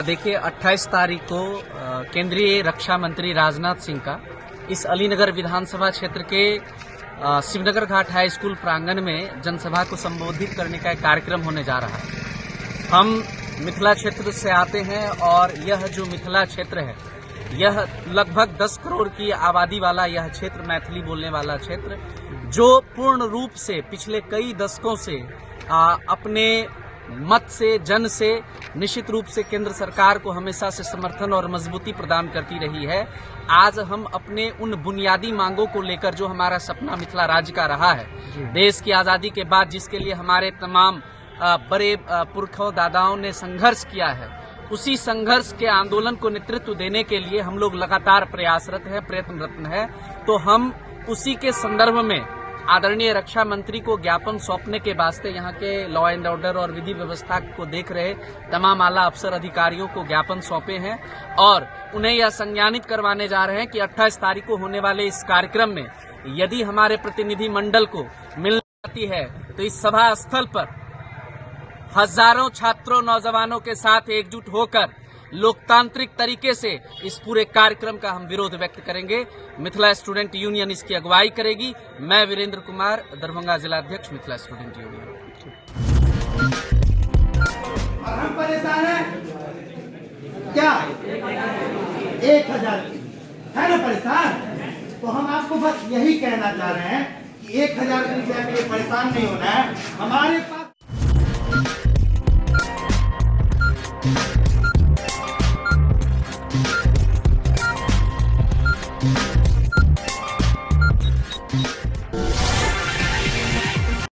देखिए 28 तारीख को केंद्रीय रक्षा मंत्री राजनाथ सिंह का इस अलीनगर विधानसभा क्षेत्र के शिवनगर घाट हाई स्कूल प्रांगण में जनसभा को संबोधित करने का एक कार्यक्रम होने जा रहा है। हम मिथिला क्षेत्र से आते हैं और यह जो मिथिला क्षेत्र है यह लगभग 10 करोड़ की आबादी वाला यह क्षेत्र, मैथिली बोलने वाला क्षेत्र, जो पूर्ण रूप से पिछले कई दशकों से अपने मत से, जन से निश्चित रूप से केंद्र सरकार को हमेशा से समर्थन और मजबूती प्रदान करती रही है। आज हम अपने उन बुनियादी मांगों को लेकर, जो हमारा सपना मिथिला राज्य का रहा है, देश की आज़ादी के बाद जिसके लिए हमारे तमाम बड़े पुरखों दादाओं ने संघर्ष किया है, उसी संघर्ष के आंदोलन को नेतृत्व देने के लिए हम लोग लगातार प्रयासरत हैं, प्रयत्नरत हैं। तो हम उसी के संदर्भ में आदरणीय रक्षा मंत्री को ज्ञापन सौंपने के वास्ते यहाँ के लॉ एंड ऑर्डर और विधि व्यवस्था को देख रहे तमाम आला अफसर अधिकारियों को ज्ञापन सौंपे हैं और उन्हें यह संज्ञानित करवाने जा रहे हैं कि 28 तारीख को होने वाले इस कार्यक्रम में यदि हमारे प्रतिनिधि मंडल को मिल जाती है तो इस सभा स्थल पर हजारों छात्रों, नौजवानों के साथ एकजुट होकर लोकतांत्रिक तरीके से इस पूरे कार्यक्रम का हम विरोध व्यक्त करेंगे। मिथिला स्टूडेंट यूनियन इसकी अगुवाई करेगी। मैं वीरेंद्र कुमार, दरभंगा जिलाध्यक्ष, मिथिला स्टूडेंट यूनियन। हम परेशान हैं क्या? 1000 है ना परेशान? तो हम आपको बस यही कहना चाह रहे हैं कि 1000 रुपया के लिए परेशान नहीं होना है। हमारे पास